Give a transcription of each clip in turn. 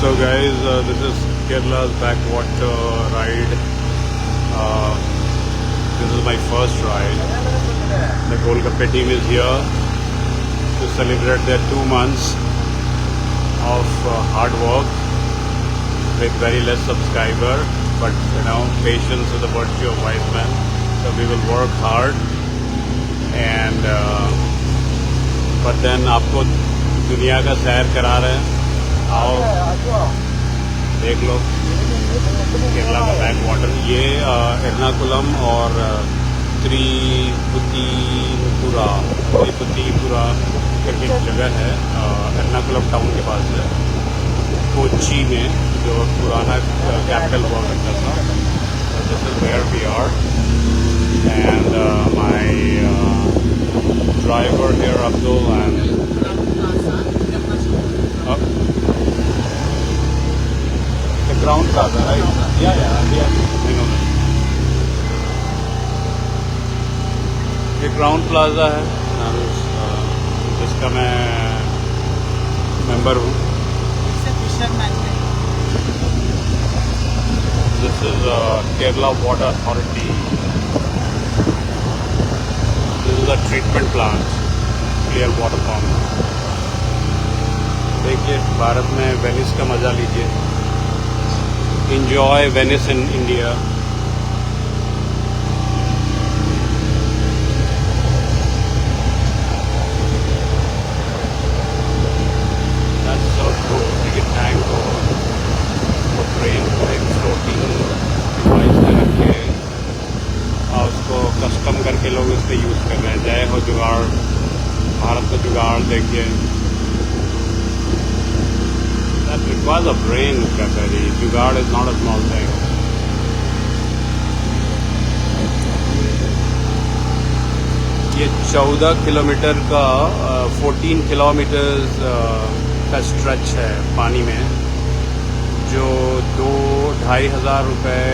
So guys, this is Kerala's backwater ride. This is my first ride. The Golgappe team is here to celebrate their 2 months of hard work with very less subscriber, but you know, patience is the virtue of wise men. So we will work hard and but then आपको दुनिया का सैर करा रहे हैं. आओ देख लो केरला का बैक वाटर. ये एर्नाकुलम और त्रिपुतीपुरा करके एक जगह है. एर्नाकुलम टाउन के पास है, कोच्चि में, जो पुराना कैपिटल हुआ करता था. This is where we are and my driver here Abdul and Ground Plaza, right? Yeah, I know that. ये Ground Plaza है, जिसका मैं मेंबर हूँ. This is Kerala Water Authority. This is a treatment plant, clear water pump. देखिए, भारत में Venice का मजा लीजिए. Enjoy Venice in India. That's so cool. You get tango, train को एक floating device में रख के और उसको कस्टम करके लोग इस पे यूज़ कर रहे हैं. जय हो जुगाड़, भारत का जुगाड़ देखिए. That requires a brain, Kakari. Jugaad is not a small thing. ये 14 किलोमीटर का 14 किलोमीटर्स का स्ट्रेच है पानी में, जो 2-2,500 रुपये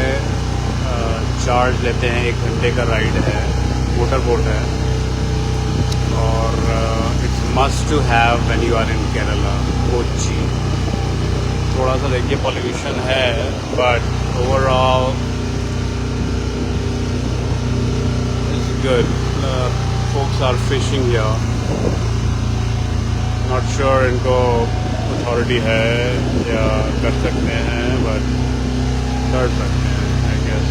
चार्ज लेते हैं. 1 घंटे का राइड है, मोटर बोट है. और it's must to have when you are in Kerala, Kochi. थोड़ा सा देखिए पॉल्यूशन है, but overall it's good. Folks are fishing here. Not sure इनको अथॉरिटी है या कर सकते हैं, बट कर सकते हैं आई गेस.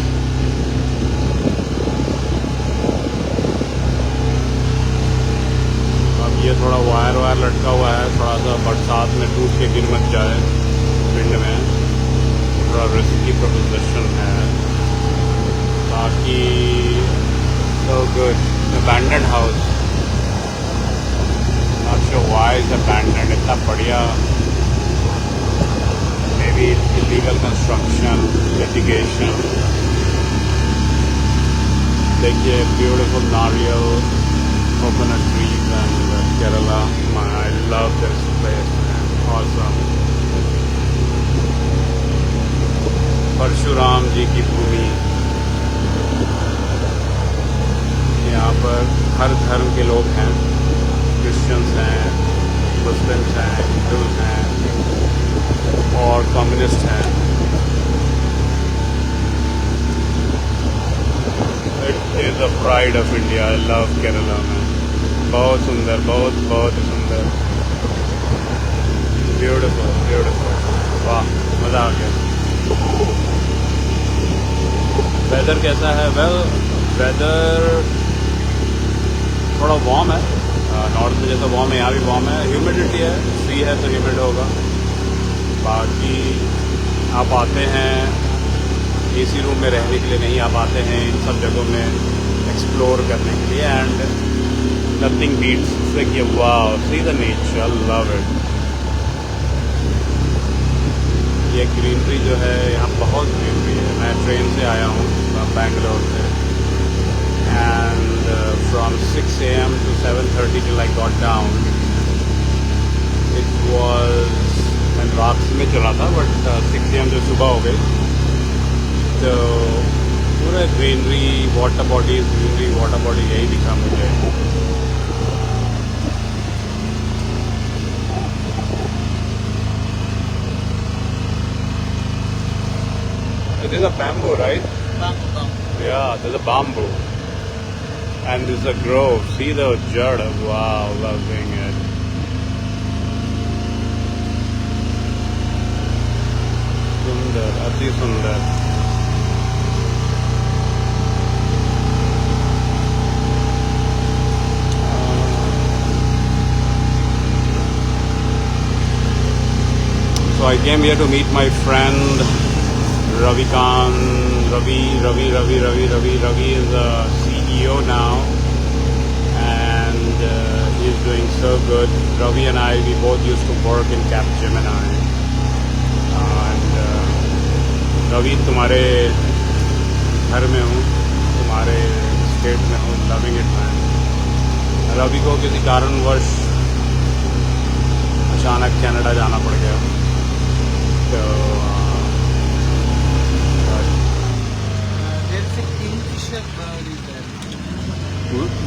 अब ये थोड़ा वायर लटका हुआ है, थोड़ा सा बरसात में टूट के गिर मत जाए. विंड में थोड़ा रिस्की प्रोपोजिशन है. बाकी so good. Abandoned house. Not sure why it's abandoned. इतना बढ़िया. Maybe illegal construction, litigation. देखिए beautiful नारियल, coconut trees and Kerala. I love this place. Awesome. Parshuram जी की भूमि. यहाँ पर हर धर्म के लोग हैं. क्रिश्चियंस हैं, मुस्लिम्स हैं, हिंदूज हैं और कम्युनिस्ट हैं. It is the pride of India. I love Kerala में. बहुत सुंदर, बहुत सुंदर. Beautiful beautiful. वाह, मज़ा आ गया. वेदर कैसा है? वेल, वेदर थोड़ा वार्म है. नॉर्थ में जैसा वार्म है, यहाँ भी वार्म है. ह्यूमिडिटी है, सी है तो ह्यूमिड होगा. बाकी आप आते हैं एसी रूम में रहने के लिए नहीं, आप आते हैं इन सब जगहों में एक्सप्लोर करने के लिए. एंड नथिंग बीट्स से कि wow, see the nature, love it. ये ग्रीनरी जो है यहाँ बहुत ग्रीनरी है। मैं ट्रेन से आया हूँ बैंगलोर से, and from 6 AM to 7:30 till I got down. It was, मैं रात में चला था, बट 6 AM जो सुबह हो गई, तो पूरा greenery water bodies, greenery water body यही दिखा मुझे। There's a bamboo, right? Bamboo. Yeah, there's a bamboo. And there's a grove. See the jad. Wow, loving it. Sundar, ati sundar. So I came here to meet my friend Ravi is a CEO now, and he's doing so good. Ravi and I, we both used to work in Capgemini, and Ravi, तुम्हारे घर में हूँ, तुम्हारे state में हूँ, loving it man. Ravi को किसी कारणवश अचानक कनाडा जाना पड़ गया, तो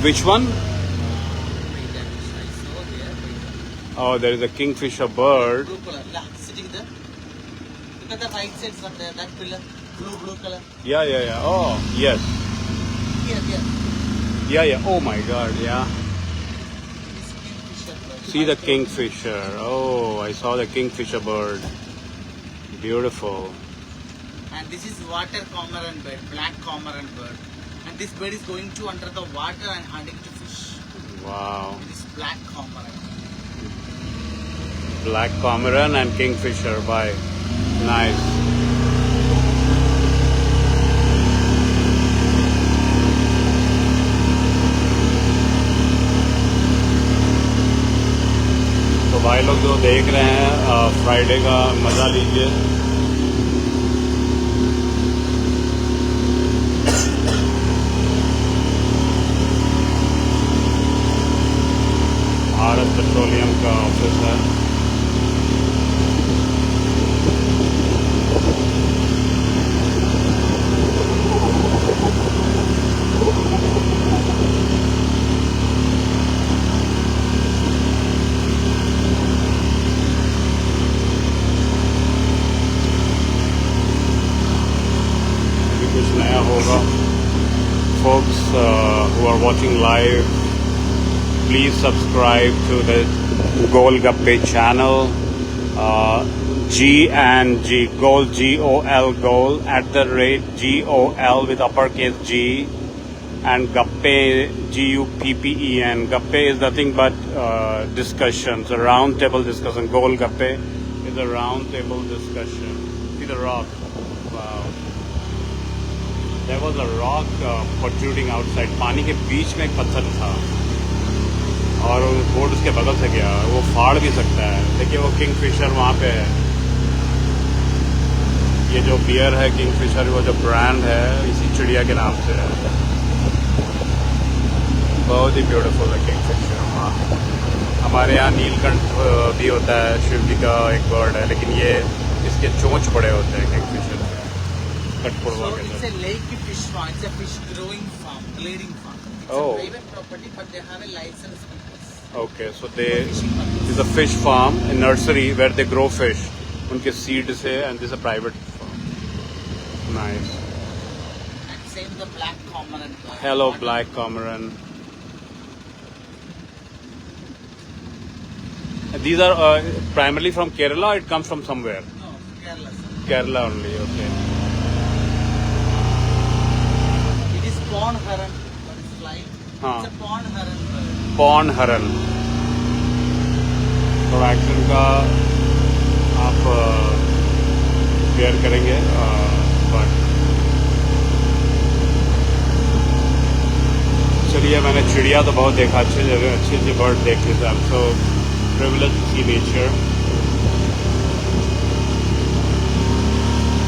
which one? Oh, there is a kingfisher bird. Blue color. Yeah, sitting there. Look at the right side from there. That pillar. Blue color. Yeah. Oh, yes. Here. Yeah. Oh my God, yeah. This kingfisher bird. See the kingfisher. Oh, I saw the kingfisher bird. Beautiful. And this is water cormorant bird, black cormorant bird. And this bird is going to under the water and hunting to fish. Wow. This black cormorant. Black cormorant and kingfisher. Bye. Nice. तो भाई लोग जो देख रहे हैं, Friday का मज़ा लीजिए। भारत पेट्रोलियम का ऑफिस है। अभी कुछ नया होगा। Folks who are watching live, please subscribe to the Golgappe channel. G&G Gol, G-O-L Gol @GOL with uppercase G, and Gappe G-U-P-P-E-N. Gappe is nothing but discussions, a round table discussion. Golgappe is a round table discussion. See the rock. Wow. There was a rock protruding outside. पानी के बीच में एक पत्थर था और boat उसके बगल से गया, वो फाड़ भी सकता है। देखिए वो किंगफिशर वहाँ पे है। ये जो बियर है किंगफिशर, वो जो ब्रांड है इसी चिड़िया के नाम से है। बहुत ही ब्यूटीफुल है किंगफिशर। हमारे यहाँ नीलकंठ भी होता है, शिव जी का एक बर्ड है, लेकिन ये इसके चोंच बड़े होते हैं किंगफिशर के। कठपुड़वा के It's a lake fish farm. It's a fish growing farm, grading farm. It's Oh. a private property, but they have a license. Okay, so this is a fish farm, a nursery where they grow fish. उनके seed से, and this is a private farm. Nice. And same the black cormorant. Hello, black cormorant. These are primarily from Kerala. It comes from somewhere. No, Kerala. Kerala only. Okay. It is pond heron. What is flying? हाँ. It's a pond heron bird. Pond heron. थोड़ा action का आप care करेंगे, but चलिए, मैंने चिड़िया तो बहुत देखा, अच्छे जगह अच्छे बर्ड देख लेते हैं। सो प्रिविलेज टू सी नेचर।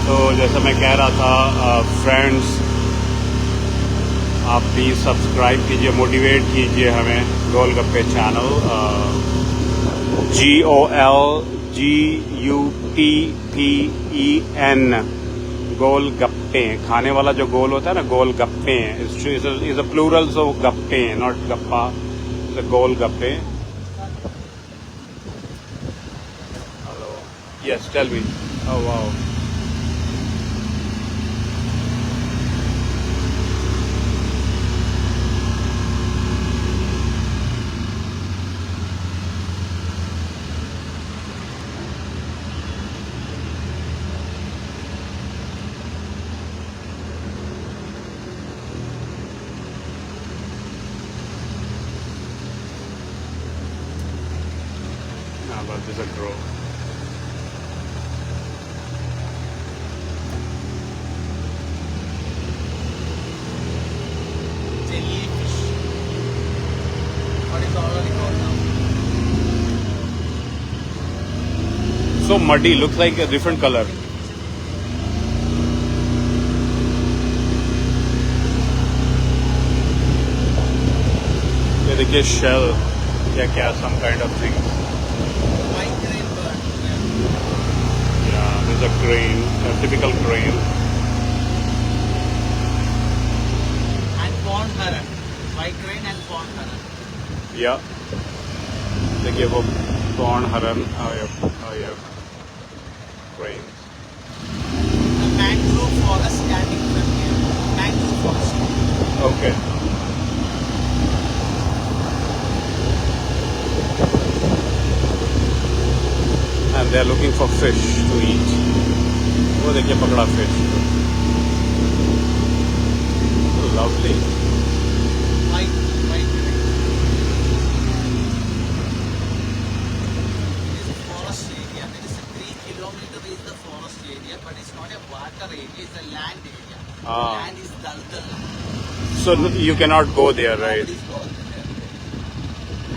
तो जैसा मैं कह रहा था फ्रेंड्स, आप प्लीज़ सब्सक्राइब कीजिए, मोटिवेट कीजिए हमें गोलगप्पे चैनल GOLGUPPEN गोलगप्पे। खाने वाला जो गोल होता है ना, गोलगप्पे is a plural, so gappe not gappa, golgappe. Hello, yes tell me. Oh wow, but this is a grow. Jellyfish. What is already called now? So muddy, looks like a different color. ये देखिए shell या क्या, some kind of thing. White crane bird. Yeah, this is a crane, a typical crane. And pond heron. White crane and pond heron. Yeah. देखिए वो pond heron, crane. The mangrove forest standing from here. Mangrove forest. Okay. And they are looking for fish to eat. वो देखिए पकड़ा fish. Lovely. White crane. It is a forest area. There is a 3 kilometer is the forest area, but it's not a water area. It's a land area. Ah. Land is daldal. So you cannot go there, right? Nobody's gone there.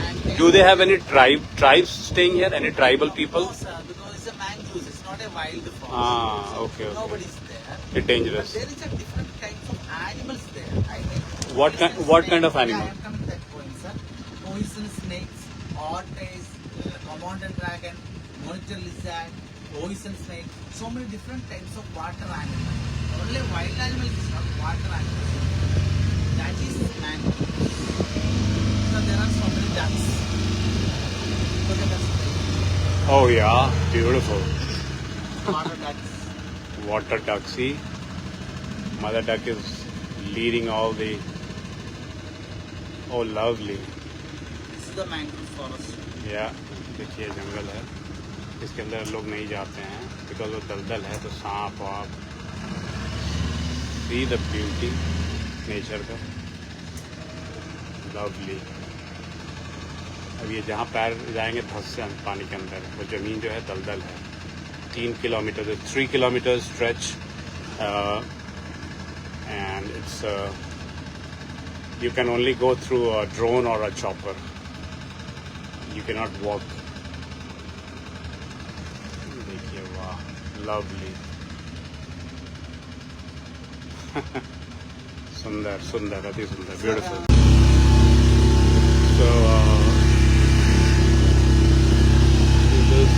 And Do they have any tribes staying here? Any tribal people? No, sir, because it's a mangrove. It's not a wild forest. Ah, okay, okay. Nobody's there. It's dangerous. But there is a different kinds of animals there. I mean, What kind of Yeah, animal? I am coming to that point, sir. Poison snakes, otters, Komodo dragon, monitor lizard, poison snake. So many different types of water animals. Only wild animals is not water animals. That is mangrove. So there are so many ducks. Look at that. Oh yeah, beautiful. Water ducks. Water duck. See, mother duck is leading all the. Oh, lovely. This is the mangrove forest. Yeah, देखिए जंगल है, इसके अंदर लोग नहीं जाते हैं because वो दलदल है, तो सांप वाप। सी द ब्यूटी नेचर का, लवली। अब ये जहाँ पैर जाएंगे धंस से पानी के अंदर, वो ज़मीन जो है दलदल है। 3 kilometre, 3 kilometre stretch, and it's you can only go through a drone or a chopper. You cannot walk. देखिए वाह, lovely. सुंदर सुंदर, अति सुंदर, beautiful. So this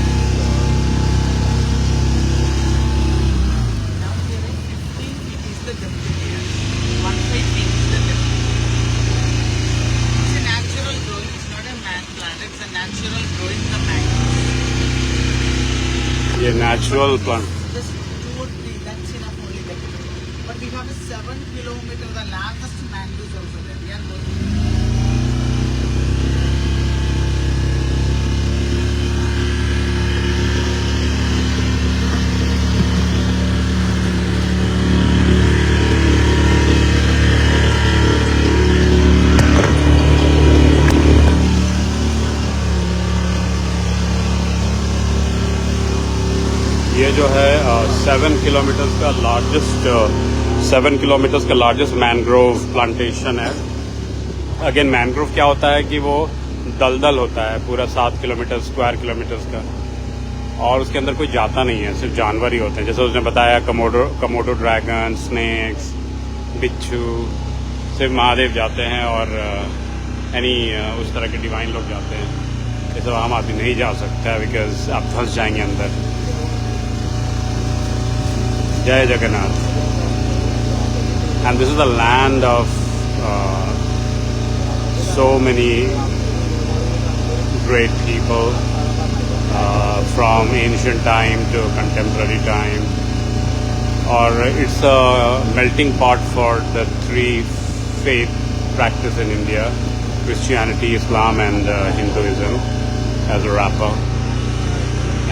Now here is 15 feet is the depth here. 15 feet is the depth. It's a natural growing. It's not a man plant. It's a natural growing the mangrove. ये natural plant. Just 2 or 3. That's enough only. But we have a 7 kilometer. The largest mangroves also there. We are going. ये जो है 7 kilometre का largest mangrove plantation है। Again mangrove क्या होता है कि वो दलदल होता है पूरा 7 किलोमीटर स्क्वायर किलोमीटर्स का, और उसके अंदर कोई जाता नहीं है, सिर्फ जानवर ही होते हैं। जैसे उसने बताया कमोडो ड्रैगन, स्नेक्स, बिच्छू, सिर्फ महादेव जाते हैं और उस तरह के डिवाइन लोग जाते हैं। ये सब आम आदमी नहीं जा सकता है बिकॉज आप फंस जाएंगे अंदर। जय Jagannath. And this is the land of so many great people from ancient time to contemporary time, or it's a melting pot for the three faith practice in India: Christianity, Islam and Hinduism as a wrapper,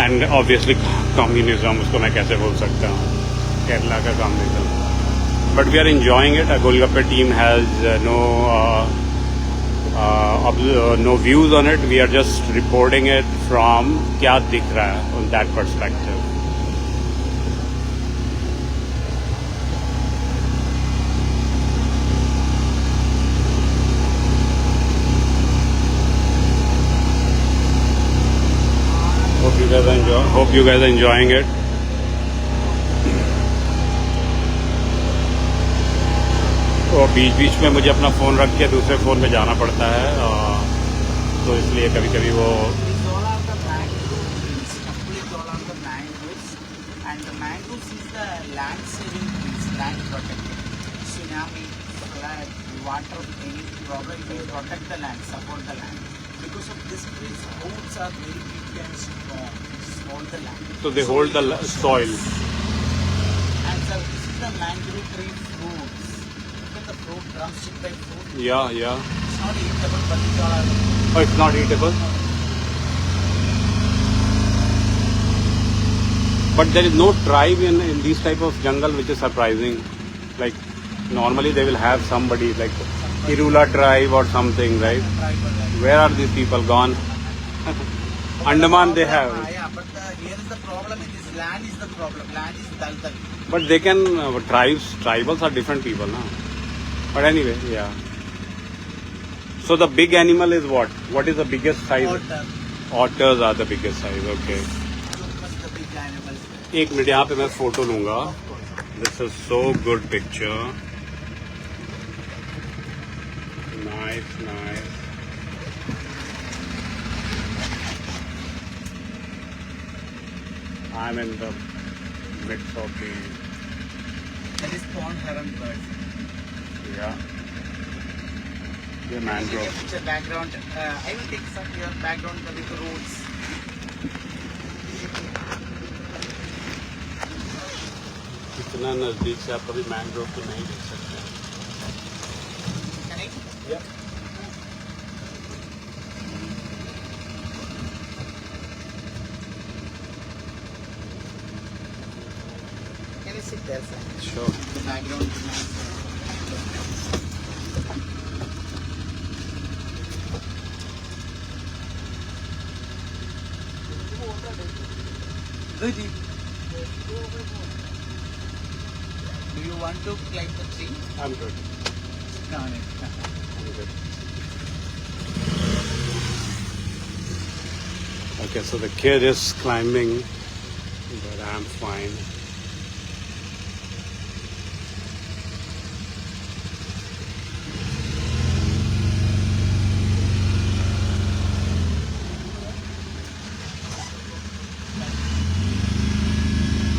and obviously communism, उसको मैं कैसे भूल सकता हूँ, केरला का communism. But we are enjoying it. Our Golgappe team has no views on it. We are just reporting it from क्या दिख रहा है on that perspective. Hope you guys are enjoying it. तो बीच में मुझे अपना फ़ोन रख के दूसरे फ़ोन में जाना पड़ता है, तो इसलिए कभी कभी वो so they hold the soil. And sir, this is the mangrove tree fruits. Look at the fruit, drumstick type fruit. Yeah. It's not eatable, but it's all. Oh, it's not eatable. But there is no tribe in these type of jungle, which is surprising. Like normally they will have somebody like Irula tribe or something, right? Where are these people gone? Andaman they have. Yeah, but here is the problem. In this land is the problem. Land is Daltal. But they can tribals are different people, no? But anyway, yeah. So the big animal is what? What is the biggest size? Otter. Otters are the biggest size. Okay. The big animals. एक minute यहाँ पे मैं photo लूँगा. This is so good picture. Nice. I'm in the midst of the. That is pond heron bird. Yeah. The mangrove. Picture background. I will take some your background with the roots. इतना नजदीक से आप कभी mangrove को नहीं देख सकते. Can I? Yeah. Can I sit there, sir? Sure. The background is nice. Do you want to climb the tree? I'm good. No, no. I'm good. Okay, so the kid is climbing, but I'm fine.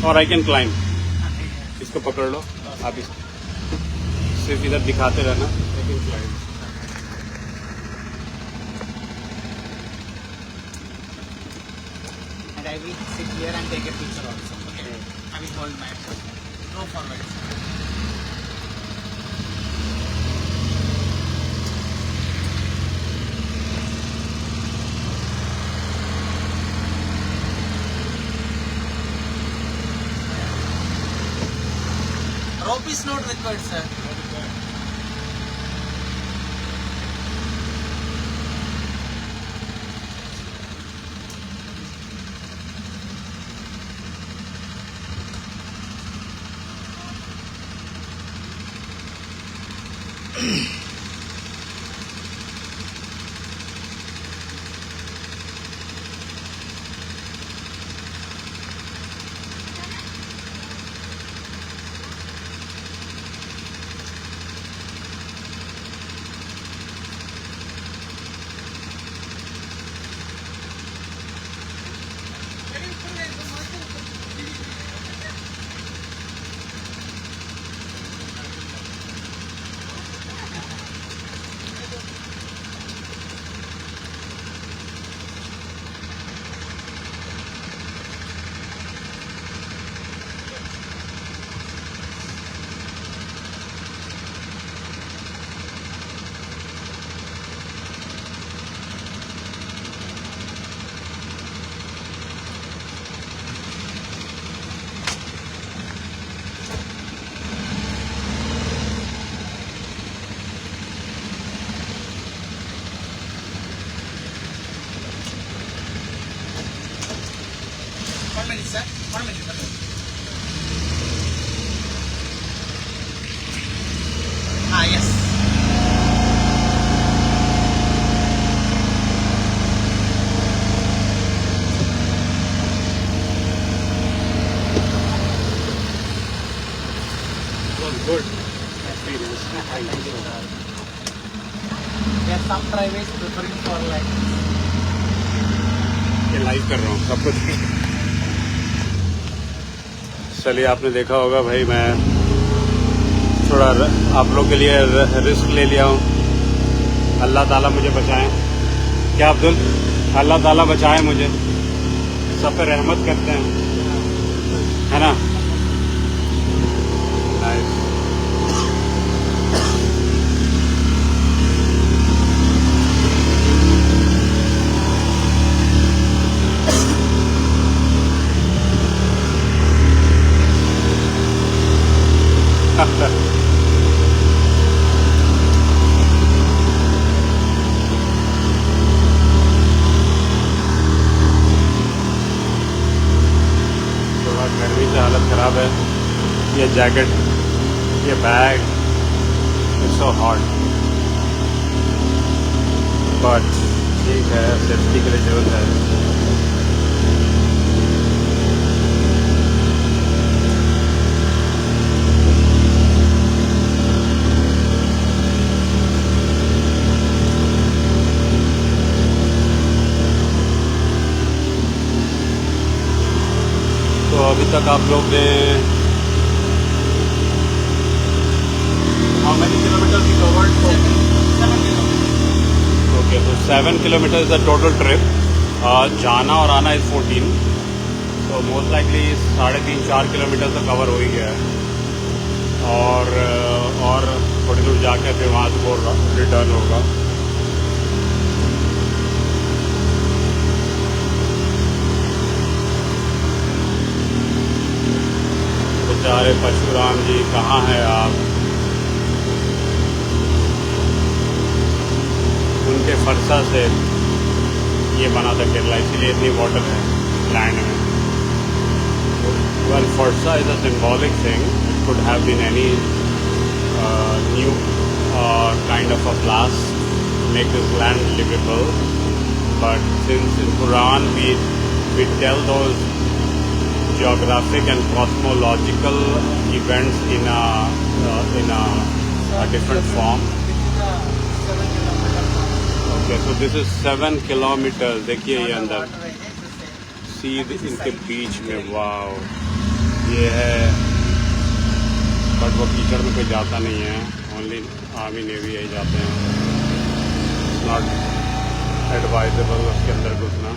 और I can climb. इसको पकड़ लो आप, सिर्फ इधर दिखाते रहना. I can climb. And I will sit here and take a picture also. Okay. I will hold my go forward. Rope is not required, sir. 1 minute, sir. 1 minute. 1 minute. Yes. It was good experience. Thank you so much. There are some drivers preferring for like. ये live कर रहा हूँ सब कुछ। चलिए, आपने देखा होगा भाई, मैं थोड़ा आप लोग के लिए रिस्क ले लिया हूँ। अल्लाह ताला मुझे बचाएं। क्या अब्दुल? अल्लाह ताला बचाएं मुझे। सब पे रहमत करते हैं, है ना? नाइस। थोड़ा गर्मी से हालत ख़राब है। ये जैकेट, ये bag, it's so hot, but ठीक है, सेफ्टी के लिए जरूरत है। तो अभी तक आप लोग ने how many kilometer we covered? 7 kilometers. Okay, तो 7 kilometer is the total trip. जाना और आना इज 14, तो मोस्ट लाइकली 3.5-4 किलोमीटर तो कवर हो ही गया है। और थोड़ी दूर जाके फिर वहाँ से बोल रहा रिटर्न होगा। बेचारे परशुराम जी, कहाँ हैं आप? उनके फरसा से ये बना था केरला, इसीलिए इतनी वाटर है लैंड में। वेल, फरसा is a symbolic thing. It could have been any new kind of a blast make this land livable, but since in Quran we tell those geographic and cosmological events in a different form. Okay, so this is 7 kilometers. देखिए ये अंदर सीध इनके बीच में, वाव, ये है। But वो कीचड़ में कोई जाता नहीं है, ओनली आर्मी नेवी यही जाते हैं। नॉट एडवाइजेबल उसके अंदर घुसना।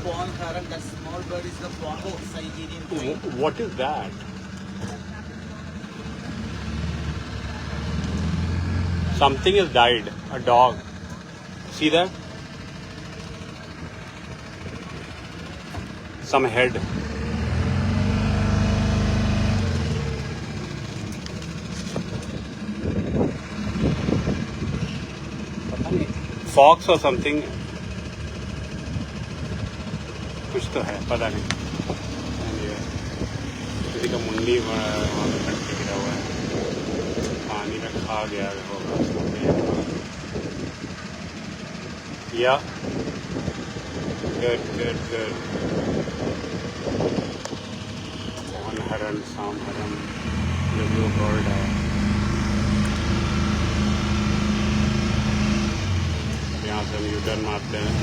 Spawn heron, that small bird is the Boho Siberian crane. What is that? Something has died. A dog. See that? Some head. Fox or something. कुछ तो है, पता नहीं। किसी का मुंडी वहाँ पे कट के गिरा हुआ है, पानी में खा गया होगा। या गुड गुड गुड। वन हरन, साम हरन, जो ब्लू बर्ड है। यहाँ से हम यूटर्न मारते हैं।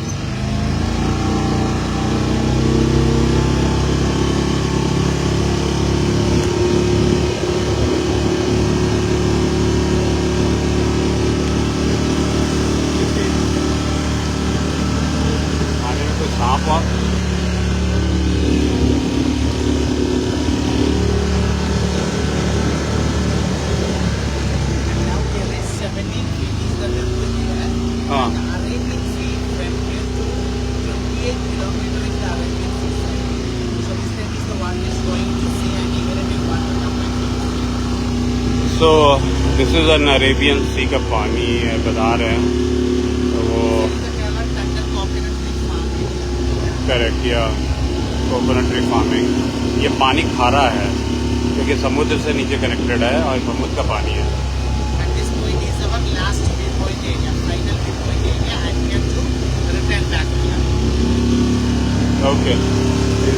सांप और Now there is 17 feet is the depth here. हाँ। And Arabian Sea from here to 28 kilometers is the Arabian Sea side. So this time is the one is going to sea and even if you want to come back to sea. So this is an Arabian Sea का पानी है, बता रहे हैं। तो वो The Kerala Tandal coconut tree farm area. Correct, या coconut tree farming. ये पानी खारा है क्योंकि समुद्र से नीचे कनेक्टेड है और समुद्र का पानी है। And this point is our last viewpoint area, final viewpoint area, and we have to return back here. Okay,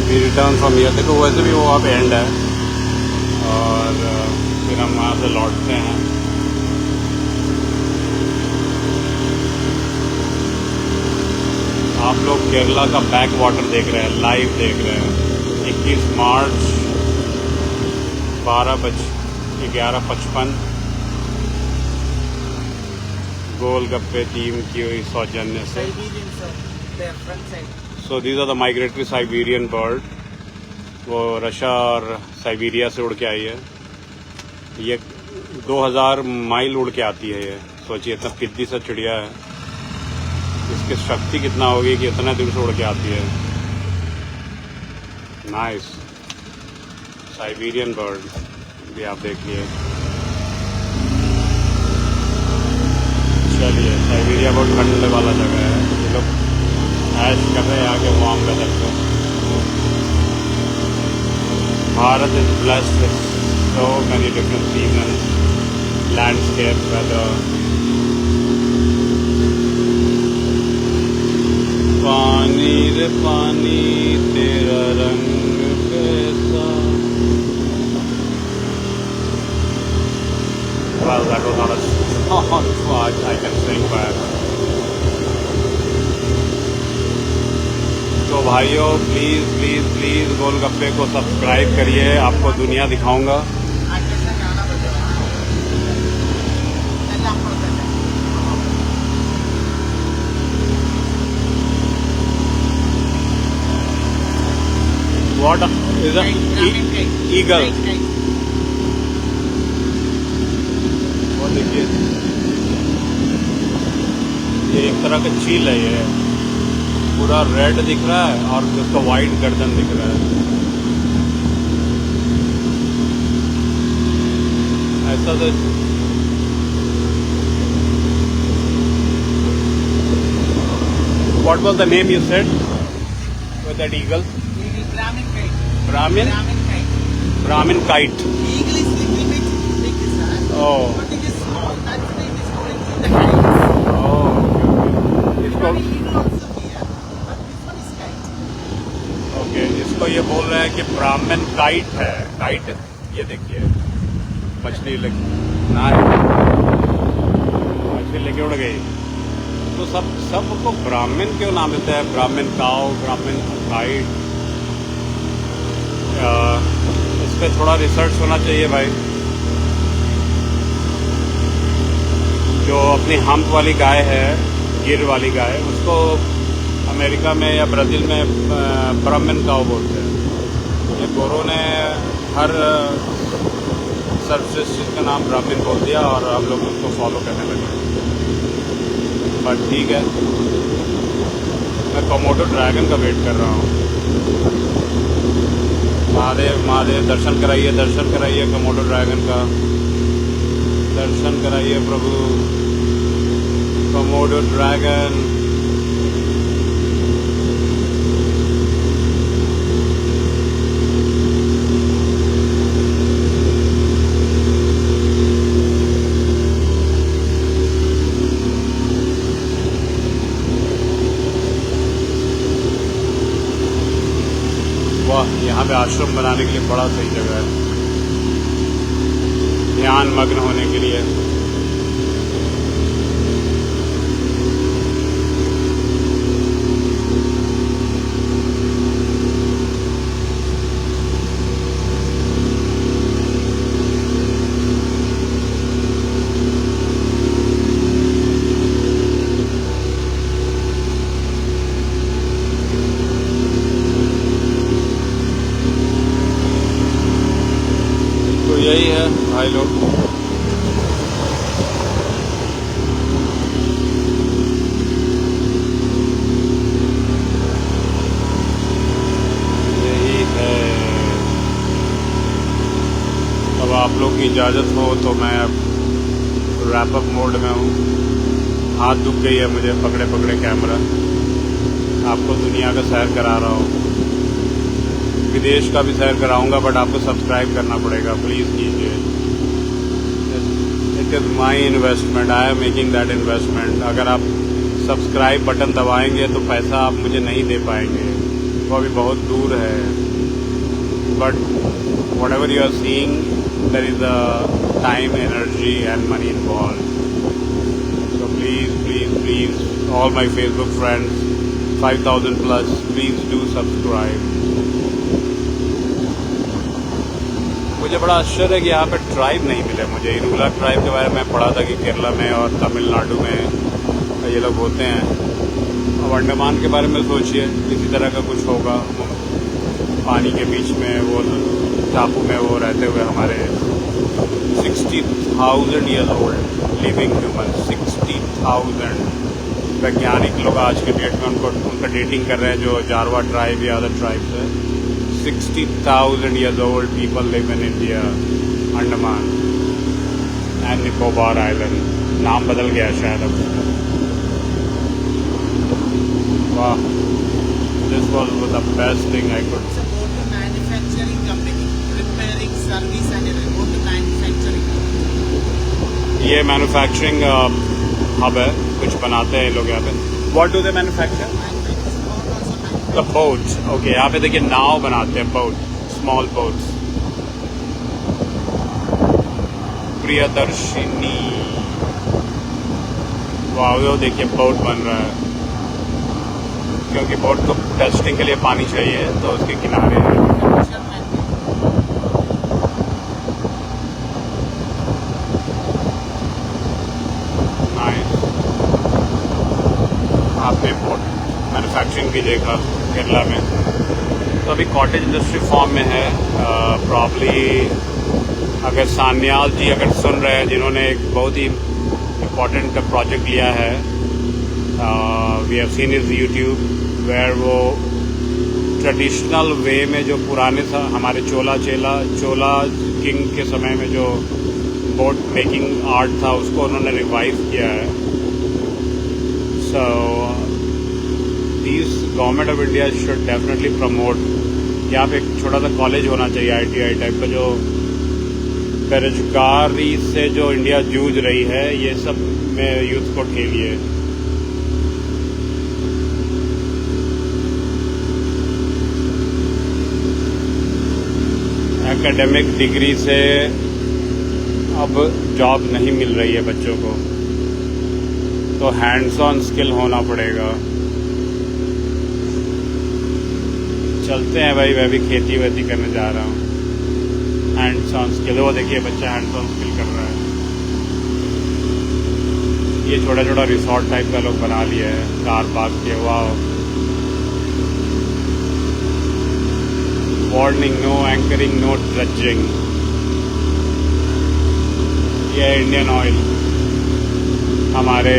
we return from here. देखो वैसे भी वो अब एंड है और फिर हम वहाँ से लौटते हैं। आप लोग केरला का बैक वाटर देख रहे हैं, लाइव देख रहे हैं। 21 मार्च 11:55 गोलगप्पे टीम की सौजन्य से। Siberian, sir, the front side. So these are the migratory Siberian bird. वो रशिया और साइबेरिया से उड़ के आई है। ये 2000 माइल उड़ के आती है। ये सोचिए, इतना पिद्दी सा चिड़िया है, इसकी शक्ति कितना होगी कि इतना दूर से उड़ के आती है। नाइस साइबेरियन बर्ड भी आप देखिए। चलिए, साइबेरिया बहुत ठंड वाला जगह है। ये लोग ऐश कर रहे हैं आके वार्म वेदर पे। Bharat is blessed with so many different season, landscape, weather. पानी रे पानी तेरा रंग कैसा। Well, that was not a song I can sing, but तो भाइयों प्लीज प्लीज प्लीज गोलगप्पे को सब्सक्राइब करिए। आपको दुनिया दिखाऊंगा। What is a eagle? वो देखिए, ये एक तरह का चील है। ये पूरा रेड दिख रहा है और उसका वाइट गर्दन दिख रहा है। ऐसा तो What was the name you said with that eagle? Brahmin kite. Brahmin? Brahmin kite. Brahmin kite. Eagle is little bit big, sir. Oh. But it is small. That's why it is called the kite. Oh, okay. इसको Eagle also here, but this one is kite. Okay, इसको ये बोल रहे हैं कि ब्राह्मण kite है। Kite, ये देखिए मछली लगी ना, मछली लेके उड़ गई। तो सबको ब्राह्मण क्यों नाम देता है? ब्राह्मण काऊ, ब्राह्मण काइट। इस पे थोड़ा रिसर्च होना चाहिए भाई। जो अपनी हम्प वाली गाय है, गिर वाली गाय, उसको अमेरिका में या ब्राज़ील में ब्राह्मण काऊ बोलते हैं। ये गोरों ने हर सर्वश्रेष्ठ का नाम ब्राह्मण बोल दिया और हम लोग उसको फॉलो करने लगे। बट ठीक है, मैं कोमोडो ड्रैगन का वेट कर रहा हूँ। महादेव महादेव, दर्शन कराइए कोमोडो ड्रैगन का। दर्शन कराइए प्रभु, कोमोडो ड्रैगन। वाह, यहाँ पे आश्रम बनाने के लिए बड़ा सही जगह है, ध्यान मग्न होने के लिए। यही है भाई लोग। यही है। अब आप लोग की इजाज़त हो तो मैं अब रैप अप मोड में हूँ। हाथ दुख गई है मुझे पकड़े पकड़े कैमरा। आपको दुनिया का सैर करा रहा हूँ। विदेश का भी सैर कराऊंगा, बट आपको सब्सक्राइब करना पड़ेगा, प्लीज़ कीजिए। It is my investment, I am making that investment. अगर आप सब्सक्राइब बटन दबाएंगे तो पैसा आप मुझे नहीं दे पाएंगे, वो अभी बहुत दूर है। But what ever you are seeing, there is a time, energy and money involve. So please, all my Facebook friends, 5,000 plus, please do subscribe. मुझे बड़ा आश्चर्य है कि यहाँ पे ट्राइब नहीं मिले मुझे। इरूला ट्राइब के बारे में पढ़ा था कि केरला में और तमिलनाडु में ये लोग होते हैं। अब अंडमान के बारे में सोचिए, इसी तरह का कुछ होगा, पानी के बीच में वो टापू में वो रहते हुए हमारे 60,000 years old लिविंग ह्यूमन, 60,000 वैज्ञानिक लोग आज के डेट में उनका डेटिंग कर रहे हैं, जो जारवा ट्राइब या अदर ट्राइब्स है। 60,000 years old people live in India, Andaman and Nicobar island. नाम बदल गया शायद अब। वाह, this was the best thing I could. It's a boat manufacturing company, repairing service and a boat manufacturing company. ये मैन्युफैक्चरिंग हब है, कुछ बनाते हैं लोग यहाँ पे। What do they manufacture? The boat. Okay, यहाँ पे देखिए नाव बनाते हैं, बोट, स्मॉल बोट्स। प्रियदर्शिनी, वाह, वो देखिए बोट बन रहा है, क्योंकि बोट को टेस्टिंग के लिए पानी चाहिए, तो उसके किनारे आपने बोट मैन्युफैक्चरिंग भी देखा केरला में। तो अभी कॉटेज इंडस्ट्री फॉर्म में है। प्रॉब्ली अगर सान्याल जी अगर सुन रहे हैं, जिन्होंने एक बहुत ही इम्पोर्टेंट प्रोजेक्ट लिया है, we have seen is YouTube, where वो ट्रेडिशनल वे में जो पुराने हमारे चोला किंग के समय में जो बोट मेकिंग आर्ट था, उसको उन्होंने रिवाइव किया है। So this government of India should definitely promote. यहाँ पे एक छोटा सा कॉलेज होना चाहिए, ITI टाइप का, जो बेरोजगारी से जो इंडिया जूझ रही है, ये सब में यूथ को के लिए। एकेडमिक डिग्री से अब जॉब नहीं मिल रही है बच्चों को, तो हैंड्स ऑन स्किल होना पड़ेगा। चलते हैं भाई, मैं भी खेती वेती करने जा रहा हूँ। हैंड्स ऑन स्किल, वो देखिए बच्चा हैंड्स ऑन स्किल कर रहा है। ये छोटा छोटा रिसोर्ट टाइप का लोग बना लिया है, कार पार्क किया हुआ। Warning, no anchoring, no dredging. ये इंडियन ऑयल, हमारे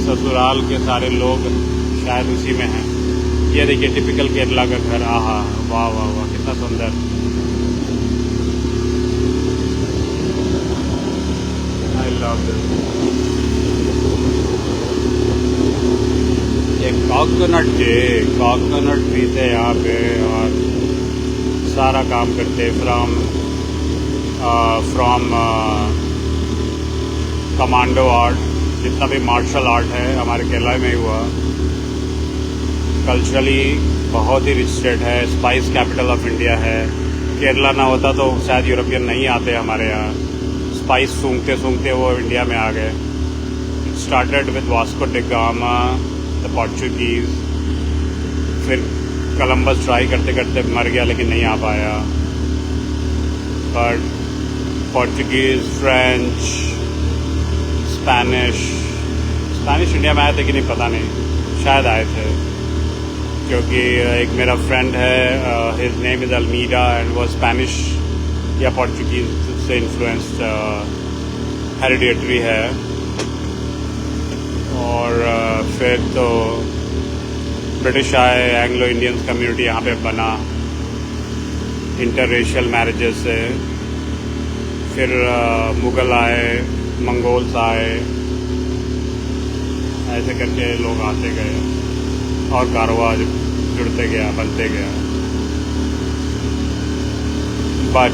ससुराल के सारे लोग शायद उसी में हैं। ये देखिए टिपिकल केरला का घर, आहा, वाह वाह वाह, कितना सुंदर। I love this. ये कोकोनट ट्री थे यहाँ पे, और सारा काम करते फ्रॉम कमांडो आर्ट, जितना भी मार्शल आर्ट है हमारे केरला में हुआ। कल्चरली बहुत ही रिच स्टेट है, स्पाइस कैपिटल ऑफ इंडिया है। केरला ना होता तो शायद यूरोपियन नहीं आते हमारे यहाँ। स्पाइस सूंघते सूंघते वो इंडिया में आ गए। Started with Vasco D gamma, the Portuguese, फिर कोलंबस ट्राई करते करते मर गया लेकिन नहीं आ पाया। But Portuguese, French, Spanish India में आए थे कि नहीं पता नहीं, शायद आए थे, क्योंकि एक मेरा फ्रेंड है, his name is Almeida, and वो स्पेनिश या पोर्चुगीज से इन्फ्लुएंस्ड हेरिडिटरी है। और फिर तो ब्रिटिश आए, एंग्लो इंडियंस कम्युनिटी यहाँ पे बना इंटररेशियल मैरिजेस से। फिर मुग़ल आए, मंगोल्स आए, ऐसे करके लोग आते गए और कारोबार जुड़ते गया, बनते गया। बट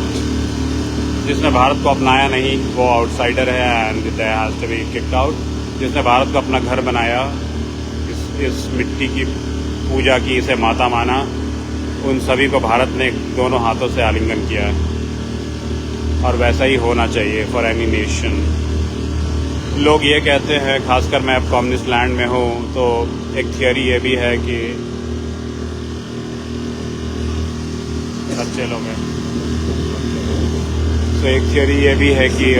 जिसने भारत को अपनाया नहीं वो आउटसाइडर है and they has to be kicked out. जिसने भारत को अपना घर बनाया, इस मिट्टी की पूजा की, इसे माता माना, उन सभी को भारत ने दोनों हाथों से आलिंगन किया है और वैसा ही होना चाहिए फॉर एनी नेशन। लोग ये कहते हैं, खासकर मैं अब कम्युनिस्ट लैंड में हूँ, तो एक थियोरी ये भी है कि अच्छे लोग हैं, तो एक थियोरी ये भी है कि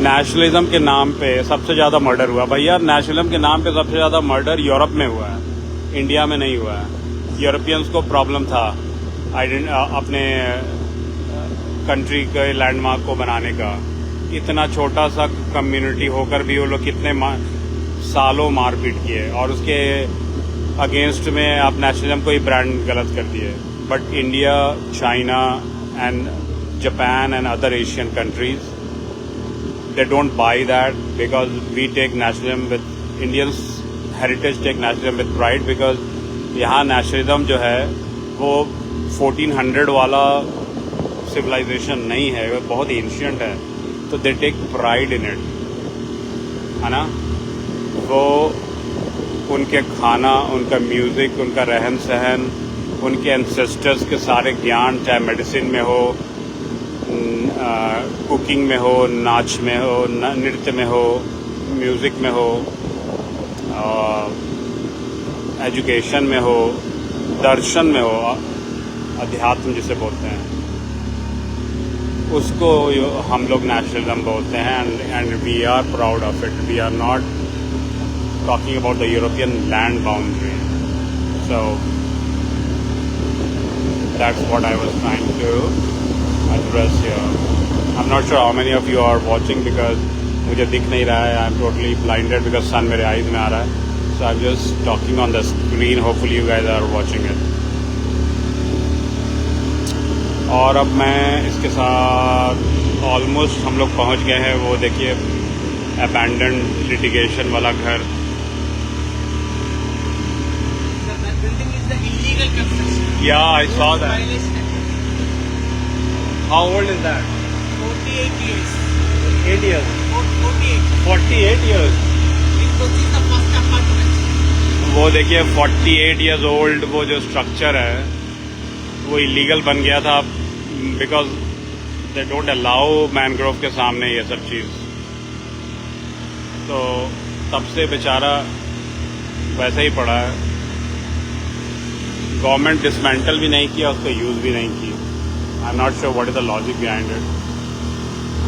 नेशनलिज्म के नाम पे सबसे ज़्यादा मर्डर हुआ। भैया, नेशनलिज्म के नाम पे सबसे ज़्यादा मर्डर यूरोप में हुआ है, इंडिया में नहीं हुआ है। यूरोपियंस को प्रॉब्लम था अपने कंट्री के लैंडमार्क को बनाने का। इतना छोटा सा कम्युनिटी होकर भी वो लोग कितने सालों मारपीट किए और उसके अगेंस्ट में आप नेशनलिज्म को ही ब्रांड गलत कर दिए। But India, China and Japan and other Asian countries, they don't buy that because we take nationalism with Indians heritage take nationalism with pride because यहाँ nationalism जो है वो 1400 वाला civilization नहीं है, वो बहुत ancient है, तो they take pride in it, है ना। वो उनके खाना, उनका म्यूज़िक, उनका रहन सहन, उनके ancestors के सारे ज्ञान, चाहे मेडिसिन में हो, कुकिंग में हो, नाच में हो, नृत्य में हो, म्यूज़िक में हो, एजुकेशन में हो, दर्शन में हो, अध्यात्म जिसे बोलते हैं, उसको हम लोग नेशनलिज्म बोलते हैं and we are proud of it. We are not talking about the European land boundary. So that's what I was trying to address here. I'm not sure how many of you are watching because मुझे दिख नहीं रहा है. I'm totally blinded because sun मेरे eyes में आ रहा है. So I'm just talking on the screen. Hopefully you guys are watching it. और अब मैं इसके साथ ऑलमोस्ट हम लोग पहुंच गए हैं. वो देखिए abandoned litigation वाला घर. Sir, that building is the illegal construction. Yeah, I saw that. Violation. How old is that? 48 years. 8 years. 48. 48 years. This is the first apartment. वो देखिए 48 years old वो जो स्ट्रक्चर है वो इलीगल बन गया था because they don't allow mangrove के सामने ये सब चीज़. तो तब से बेचारा वैसे ही पड़ा है. गवर्नमेंट डिसमेंटल भी नहीं किया, उसको यूज़ भी नहीं की. I am not sure what is the logic behind it.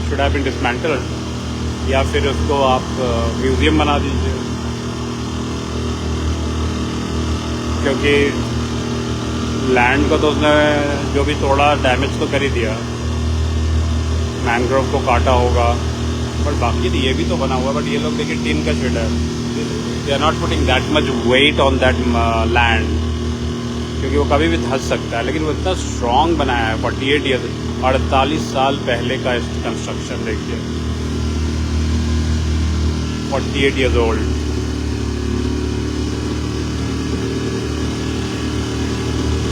Should have been dismantled या फिर उसको आप म्यूजियम बना दीजिए, क्योंकि लैंड को तो उसने जो भी तोड़ा डैमेज तो कर ही दिया. मैनग्रोव को काटा होगा बट बाकी तो ये भी तो बना हुआ. बट ये लोग देखिए टीन का शेड है. They are not putting that much weight on that land क्योंकि वो कभी भी धंस सकता है. लेकिन वो इतना स्ट्रॉन्ग बनाया है. 48 ईयर्स, 48 साल पहले का कंस्ट्रक्शन देखिए. 48 ईयर्स ओल्ड.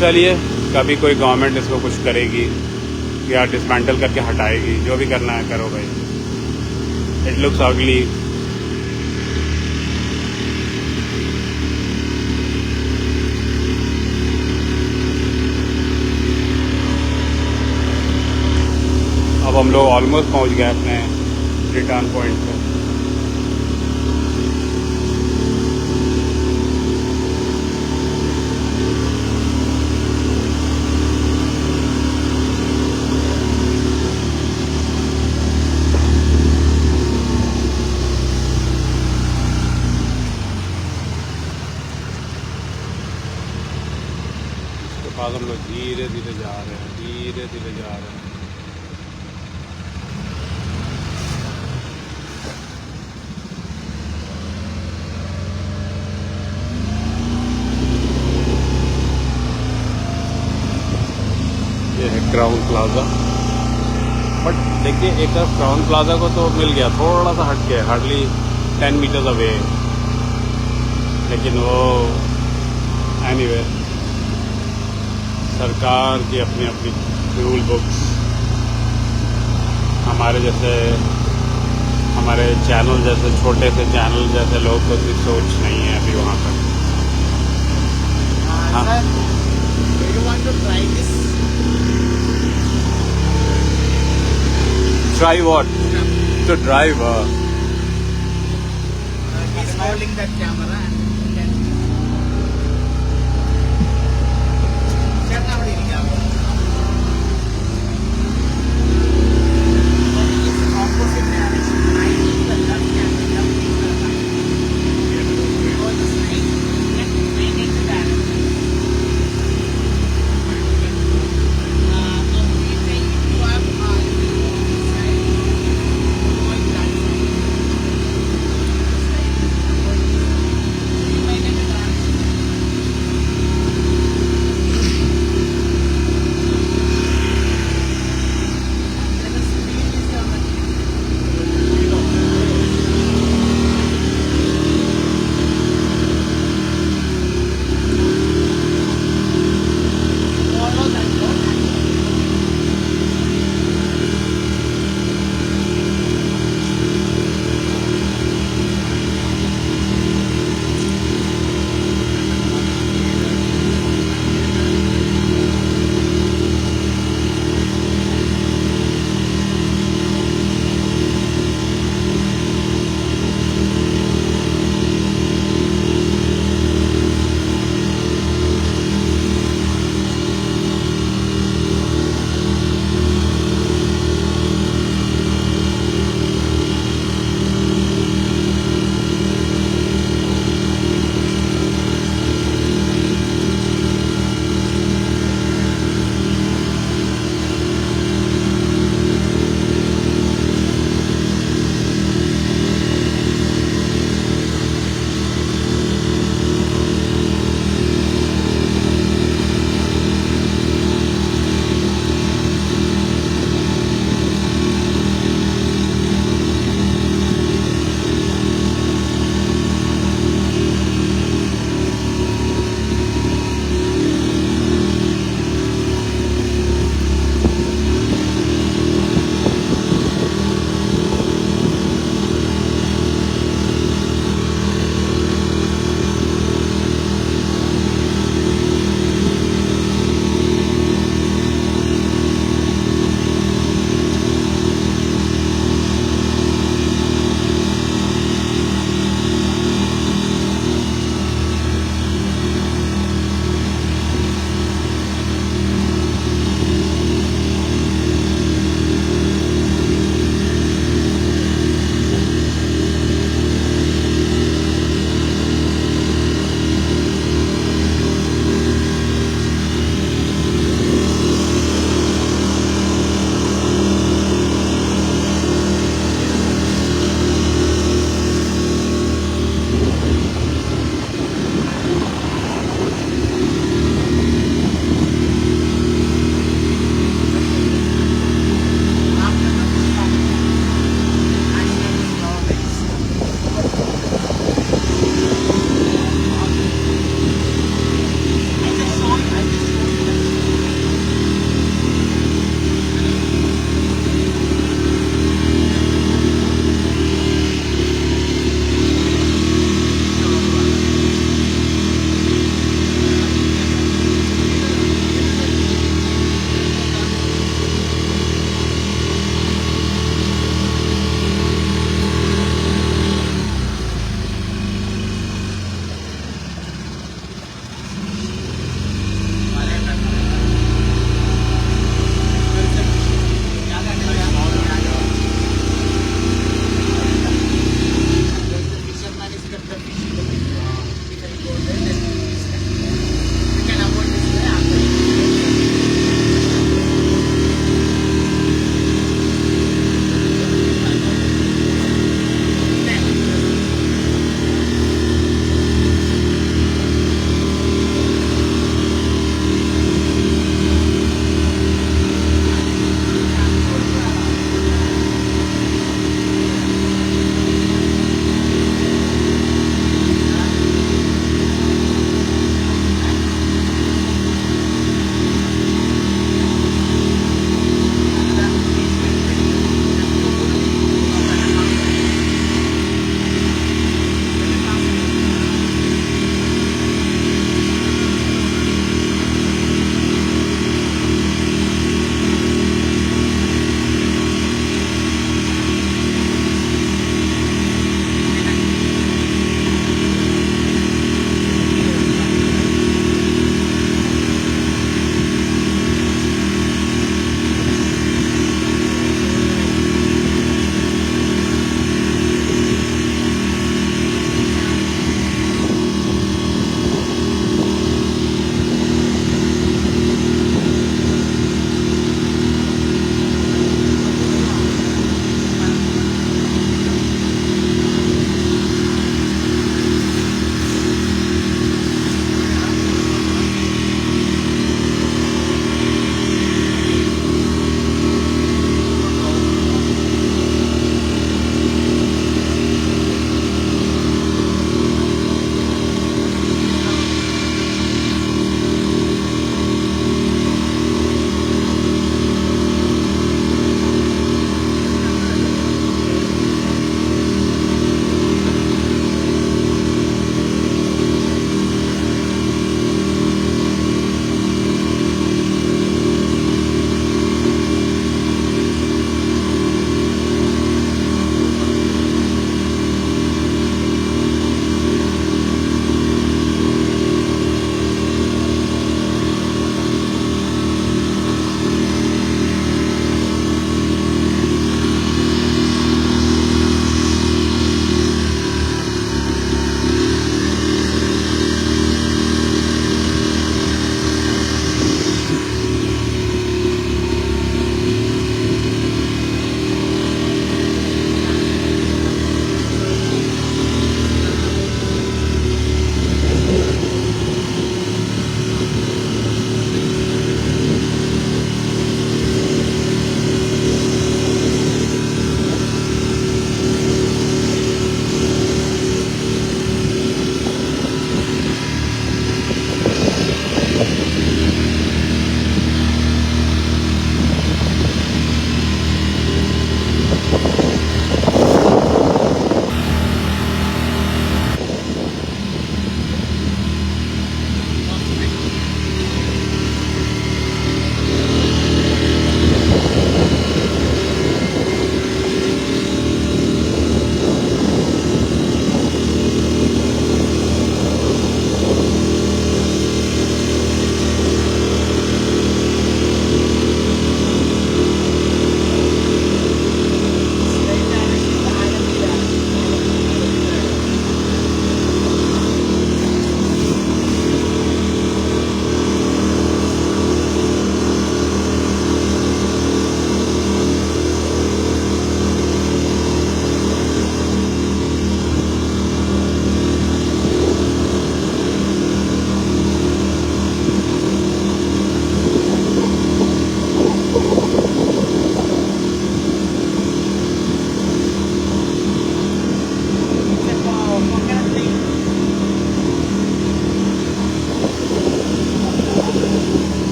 चलिए कभी कोई गवर्नमेंट इसको कुछ करेगी या डिसमेंटल करके हटाएगी. जो भी करना है करो भाई. इट लुक्स अगली. अब हम लोग ऑलमोस्ट पहुंच गए अपने रिटर्न पॉइंट पे. इसके बाद हम लोग धीरे धीरे जा रहे हैं, धीरे धीरे जा रहे हैं. Crowne Plaza. बट देखिए एक तरफ क्राउन प्लाजा को तो मिल गया, थोड़ा सा हट के, हार्डली 10 मीटर्स अवे. लेकिन वो एनीवे सरकार की अपनी अपनी रूल बुक्स, हमारे जैसे हमारे चैनल जैसे छोटे से चैनल जैसे लोग को भी सोच नहीं है अभी वहाँ पर। हाँ। Sir, do you want to try this? Try what? To drive. He's holding that camera and then ചേട്ടൻ അവിടെ ഇരിക്കാം. Opposite direction. I need the left hand, left in the right. Go the straight, left, right in the direction. So we say if you have this side, going that side. This side, going this side.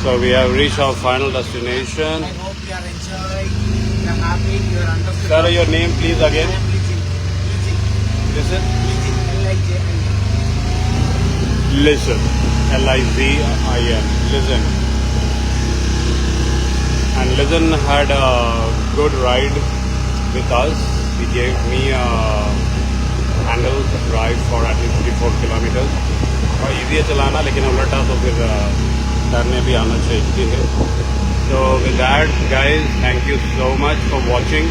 So we have reached our final destination. I hope you are enjoying, you are happy, you are understood. Sir, your name please I again. am Lijin. Listen. Lijin, Lijin. Listen. Lizin. Listen. And Listen had a good ride with us. He gave me a handle drive for at least 3-4 kilometers. और easy है चलाना, लेकिन उलटा तो फिर करने भी आना चाहिए. So with that, guys, thank you so much for watching.